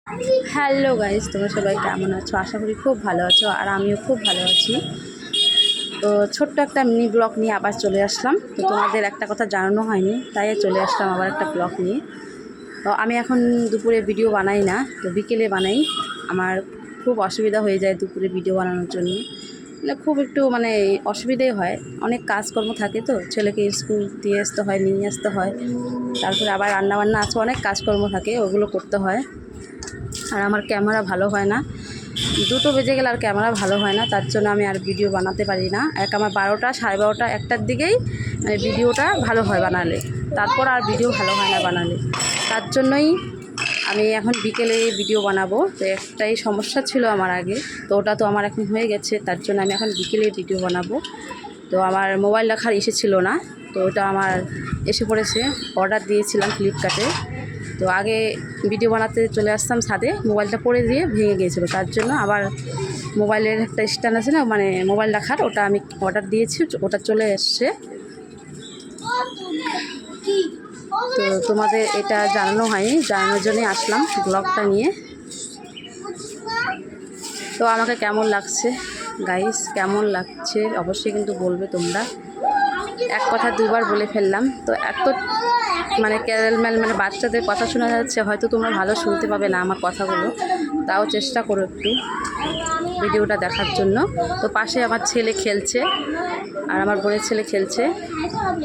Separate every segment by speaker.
Speaker 1: Hello guys, তোমরা সবাই কেমন আছো? আশা করি খুব ভালো আছো, আর আমিও খুব ভালো আছি। তো ছোট্ট একটা মিনি ব্লগ নিয়ে আবার চলে আসলাম। তো তোমাদের একটা কথা জানানো হয়নি, তাই চলে আসলাম আবার একটা ব্লগ নিয়ে। তো আমি এখন দুপুরে ভিডিও বানাই না, তো বিকেলে বানাই। আমার খুব অসুবিধা হয়ে যায় দুপুরে ভিডিও বানানোর জন্য, খুব একটু অসুবিধাই হয়। অনেক কাজকর্ম থাকে, তো ছেলেকে স্কুল দিয়ে আসতে হয়, নিয়ে আসতে হয়, তারপরে আবার রান্নাবান্না আছে, অনেক কাজকর্ম থাকে, ওগুলো করতে হয়। আর আমার ক্যামেরা ভালো হয় না, দুটো বেজে গেলে আর ক্যামেরা ভালো হয় না, তার জন্য আমি আর ভিডিও বানাতে পারি না। আমার 12টা, সাড়ে 12টা, 1টার দিকেই ভিডিওটা ভালো হয় বানালে, তারপর আর ভিডিও ভালো হয় না বানালে। তার জন্যই আমি এখন বিকেলে ভিডিও বানাবো। তো একটাই সমস্যা ছিল আমার আগে, তো ওটা তো আমার এখন হয়ে গেছে, তার জন্য আমি এখন বিকেলে ভিডিও বানাবো। তো আমার মোবাইল রাখার ছিল না, তো ওটা আমার এসে পড়েছে। অর্ডার দিয়েছিলাম ফ্লিপকার্টে। তো আগে ভিডিও বানাতে চলে আসতাম ছাদে, মোবাইলটা পড়ে দিয়ে ভেঙে গিয়েছিলো, তার জন্য আবার মোবাইলের একটা স্ট্যান্ড আছে না, মোবাইল রাখার, ওটা আমি অর্ডার দিয়েছি, ওটা চলে এসছে। তো তোমাদের এটা জানানো হয়নি, জানানোর জন্যই আসলাম ব্লগটা নিয়ে। তো আমাকে কেমন লাগছে গাইস, কেমন লাগছে অবশ্যই কিন্তু বলবে তোমরা। এক কথা দুবার বলে ফেললাম, তো এত ক্যারেলম্যাল বাচ্চাদের কথা শোনা যাচ্ছে, হয়তো তোমরা ভালো শুনতে পাবে না আমার কথাগুলো, তাও চেষ্টা করো একটু ভিডিওটা দেখার জন্য। তো পাশে আমার ছেলে খেলছে, আর আমার বোনের ছেলে খেলছে,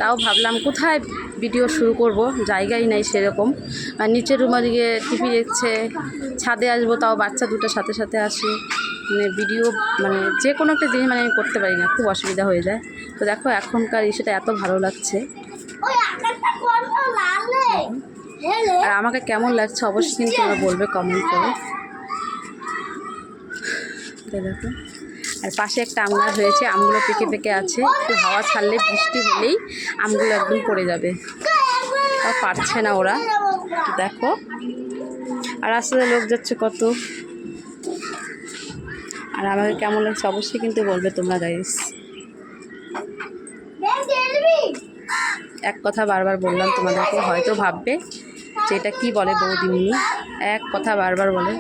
Speaker 1: তাও ভাবলাম কোথায় ভিডিও শুরু করব, জায়গাই নাই সেরকম। আর নিচের রুমে গিয়ে টিভি দেখছে, ছাদে আসবো, তাও বাচ্চা দুটোর সাথে সাথে আসে, ভিডিও যে কোনো একটা জিনিস আমি করতে পারি না, খুব অসুবিধা হয়ে যায়। তো দেখো এখনকার সেটা এত ভালো লাগছে। আর আমাকে কেমন লাগছে অবশ্যই কিন্তু তোমরা বলবে কমেন্ট করে। দেখো, আর পাশে একটা আম গাছ হয়েছে, আমগুলো পেকে পেকে আছে, একটু হাওয়া ছাড়লে, বৃষ্টি হলেই আমগুলো একদম পড়ে যাবে, তাও পারছে না ওরা। দেখো, আর রাস্তাতে লোক যাচ্ছে কত। আর আমাকে কেমন লাগছে অবশ্যই কিন্তু বলবে তোমরা গাইস। এক কথা বারবার বললাম তোমাদেরকে, হয়তো ভাববে যে এটা কী বলে বৌদিমণি, এক কথা বারবার বলে।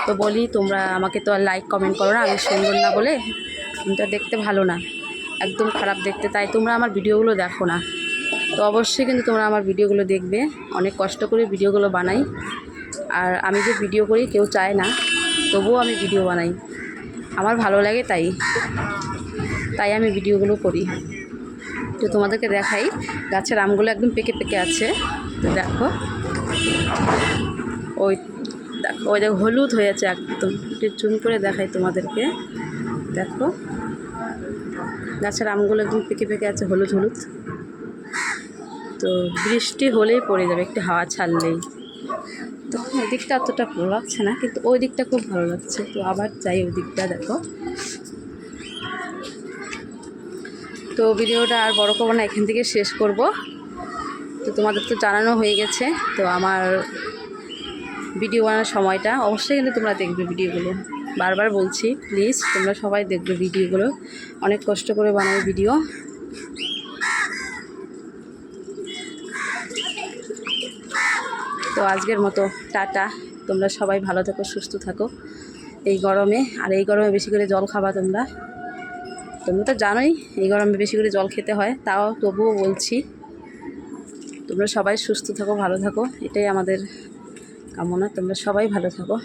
Speaker 1: তো বলি, তোমরা আমাকে তো আর লাইক কমেন্ট করো না, আমি সুন্দর না বলে, এটা দেখতে ভালো না, একদম খারাপ দেখতে, তাই তোমরা আমার ভিডিওগুলো দেখো না। তো অবশ্যই কিন্তু তোমরা আমার ভিডিওগুলো দেখবে, অনেক কষ্ট করে ভিডিওগুলো বানাই। আর আমি যে ভিডিও করি কেউ চায় না, তবুও আমি ভিডিও বানাই, আমার ভালো লাগে, তাই আমি ভিডিওগুলো করি। তো তোমাদেরকে দেখাই, গাছের আমগুলো একদম পেকে পেকে আছে। তো দেখো, ওই দেখো, ওই দেখো হলুদ হয়ে আছে একদম, একটু জুম করে দেখাই তোমাদেরকে। দেখো, গাছের আমগুলো একদম পেকে পেকে আছে, হলুদ হলুদ। তো বৃষ্টি হলেই পড়ে যাবে, একটু হাওয়া ছাড়লেই। তো ওই দিকটা অতটা ভালো লাগছে না, কিন্তু ওই দিকটা খুব ভালো লাগছে। তো আবার যাই ওই দিকটা, দেখো। তো ভিডিওটা আর বড় করবো না, এখান থেকে শেষ করব। তো তোমাদের তো জানানো হয়ে গেছে। তো আমার ভিডিও বানানোর সময়টা অবশ্যই কিন্তু তোমরা দেখবে ভিডিওগুলো, বারবার বলছি, প্লিজ তোমরা সবাই দেখবে ভিডিওগুলো, অনেক কষ্ট করে বানাই ভিডিও। তো আজকের মতো টাটা, তোমরা সবাই ভালো থাকো, সুস্থ থাকো এই গরমে। আর এই গরমে বেশি করে জল খাবা তোমরা, তোমরা তো জানোই এই গরমে বেশি করে জল খেতে হয়, তাও তবুও বলছি, তোমরা সবাই সুস্থ থাকো, ভালো থাকো, এটাই আমাদের কামনা। তোমরা সবাই ভালো থাকো।